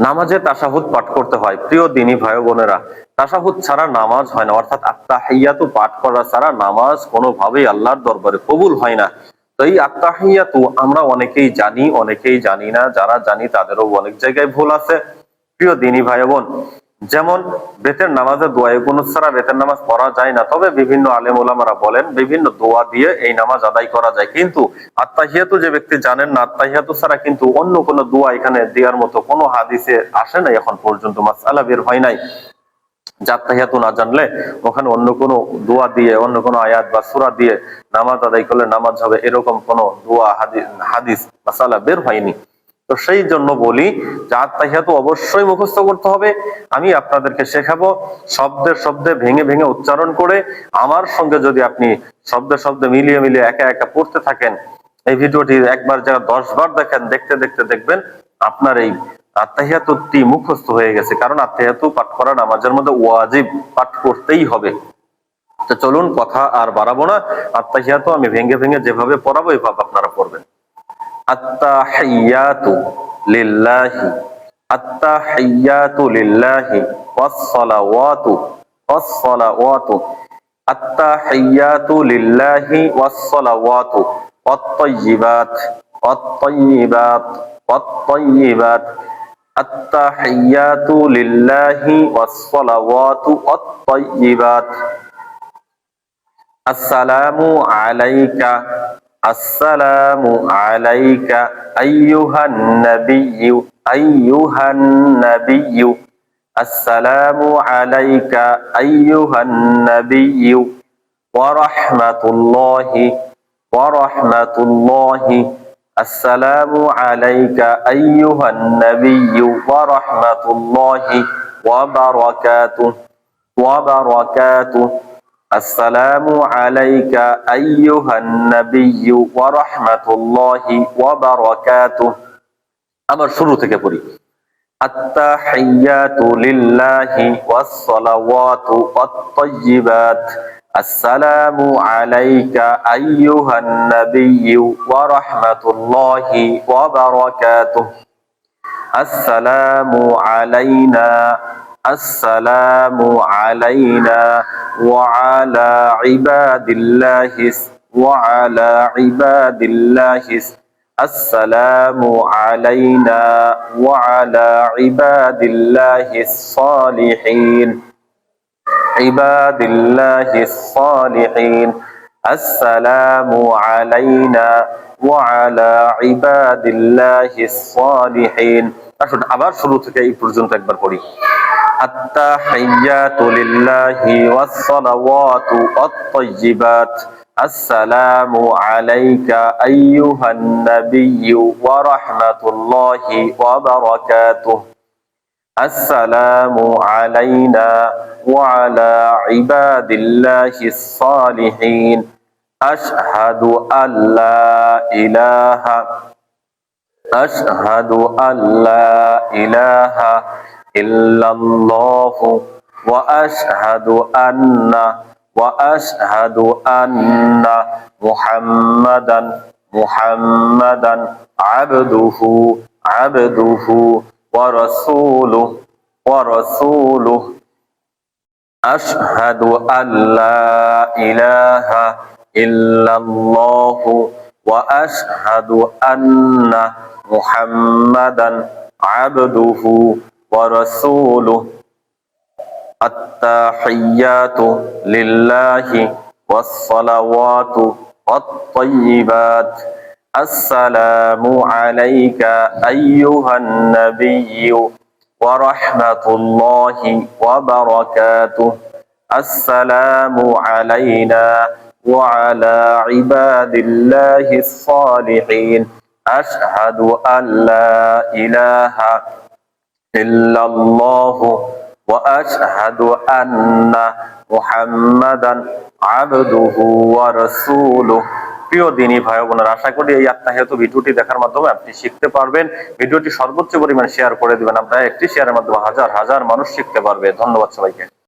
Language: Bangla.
নামাজে তাশাহুদ পাঠ করতে হয়। প্রিয় দিনী ভাই বোনেরা, তাশাহুদ ছাড়া নামাজ হয় না, অর্থাৎ আত্তাহিয়াতু পাঠ করা ছাড়া নামাজ কোনোভাবেই আল্লাহর দরবারে কবুল হয় না। তো এই আত্তাহিয়াতু আমরা অনেকেই জানি, অনেকেই জানি না। যারা জানি তাদেরও অনেক জায়গায় ভুল আছে। প্রিয় দিনী ভাই বোন, যেমন বেতের নামাজে দোয়া কুনুত ছাড়া বেতের নামাজ পড়া যায় না, তবে বিভিন্ন আলেম ওলামারা বলেন বিভিন্ন দোয়া দিয়ে এই নামাজ আদায় করা যায়। কিন্তু আত্তাহিয়াতু যে ব্যক্তি জানেন না, আত্তাহিয়াতু ছাড়া কিন্তু অন্য কোনো দোয়া এখানে দেওয়ার মতো কোনো হাদিসে আসে নাই, এখন পর্যন্ত মাসআলা বের হয় নাই। আত্তাহিয়াতু না জানলে ওখানে অন্য কোনো দোয়া দিয়ে, অন্য কোনো আয়াত বা সূরা দিয়ে নামাজ আদায় করলে নামাজ হবে, এরকম কোনো দোয়া হাদিস মাসআলা বের হয়নি। তো সেই জন্য বলি যে আত্তাহিয়াতু অবশ্যই মুখস্থ করতে হবে। আমি আপনাদেরকে শেখাবো শব্দে শব্দে ভেঙে ভেঙে উচ্চারণ করে। আমার সঙ্গে যদি আপনি শব্দে শব্দে মিলিয়ে মিলিয়ে একা একা পড়তে থাকেন, এই ভিডিওটি একবার যারা 10 বার দেখেন, দেখতে দেখতে দেখবেন আপনার এই আত্তাহিয়াতুটি মুখস্থ হয়ে গেছে। কারণ আত্তাহিয়াতু পাঠ করা নামাজের মধ্যে ওয়াজিব, পাঠ করতেই হবে। তো চলুন কথা আর বাড়াবো না, আত্তাহিয়াতু আমি ভেঙে ভেঙে যেভাবে পড়াবো এইভাবে আপনারা পড়বেন। আত্তাহিয়াতু লিল্লাহি, আত্তাহিয়াতু লিল্লাহি ওয়াসসালাওয়াতু, ওয়াসসালাওয়াতু, আত্তাহিয়াতু লিল্লাহি ওয়াসসালাওয়াতু, ওয়াত-তাইয়্যিবাত, ওয়াত-তাইয়্যিবাত, ওয়াত-তাইয়্যিবাত, আত্তাহিয়াতু লিল্লাহি ওয়াসসালাওয়াতু, ওয়াত-তাইয়্যিবাত। আসসালামু আলাইকা, আসসালামু আলাইকা আইয়ুহান নাবিয়্যু, আইয়ুহান নাবিয়্যু, আসসালামু আলাইকা আইয়ুহান নাবিয়্যু ওয়া রাহমাতুল্লাহি, ওয়া রাহমাতুল্লাহি, আসসালামু আলাইকা আইয়ুহান নাবিয়্যু ওয়া রাহমাতুল্লাহি ওয়া বারাকাতুহু, ওয়া বারাকাতুহু, আসসালামু আলাইকা আইয়ুহান নাবিয়্যু ওয়া রাহমাতুল্লাহি ওয়া বারাকাতুহু। আবার শুরু থেকে পড়ি। আত্তাহিয়াতু লিল্লাহি ওয়াসসালাওয়াতু ওয়াত-তাইয়্যিবাত, আসসালামু আলাইকা আইয়ুহান নাবিয়্যু ওয়া রাহমাতুল্লাহি ওয়া বারাকাতুহু। আসসালামু আলাইনা, আসসালামু আলাইনা ওয়া আলা ইবাদিল্লাহিস, ওয়া আলা ইবাদিল্লাহিস, আসসালামু আলাইনা ওয়া আলা ইবাদিল্লাহিস সালিহিন, ইবাদিল্লাহিস সালিহিন, আসসালামু আলাইনা ওয়া আলা ইবাদিল্লাহিস সালিহিন। আসুন আবার শুরু থেকে এই পর্যন্ত একবার পড়ি। আত্তাহিয়াতু লিল্লাহি ওয়াসসালাওয়াতু ওয়াত-তাইয়্যিবাত, আসসালামু আলাইকা আইয়ুহান নাবিয়্যু ওয়া রাহমাতুল্লাহি ওয়া বারাকাতুহু। আসসালামু আলাইনা ওয়া আলা ইবাদিল্লাহিস সালিহিন। আশহাদু আল্লা ইলাহা, আশহাদু আল্লা ইলাহা ইল্লাল্লাহু ওয়া আশহাদু আন্না, ওয়া আশহাদু আন্না মুহাম্মাদান, মুহাম্মাদান আবদুহু, আবদুহু ওয়া রাসূলুহু, ওয়া রাসূলুহু। আশহাদু আল্লা ইলাহা ইল্লাল্লাহু ওয়া আশহাদু আন্না মুহাম্মাদান আবদুহু ওয়া রাসূলুহু। আত্তাহিয়াতু লিল্লাহি ওয়াসসালাওয়াতু ওয়াত-তাইয়্যিবাত, আসসালামু আলাইকা আইয়ুহান নাবিয়্যু ওয়া রাহমাতুল্লাহি ওয়া বারাকাতুহু। আসসালামু আলাইনা ওয়া আলা ইবাদিল্লাহিস সালিহিন। আশহাদু আল্লা ইলাহা ইল্লাল্লাহু ওয়া আশহাদু আন্না মুহাম্মাদান আবদুহু ওয়া রাসূলুহু। প্রিয় দিনী ভাই বোনেরা, আশা করি এই আত্তাহিয়াতু ভিডিওটি দেখার মাধ্যমে আপনি শিখতে পারবেন। ভিডিওটি সর্বোচ্চ পরিমাণ শেয়ার করে দিবেন। আপনারা একটি শেয়ারের মাধ্যমে হাজার হাজার মানুষ শিখতে পারবে। ধন্যবাদ সবাইকে।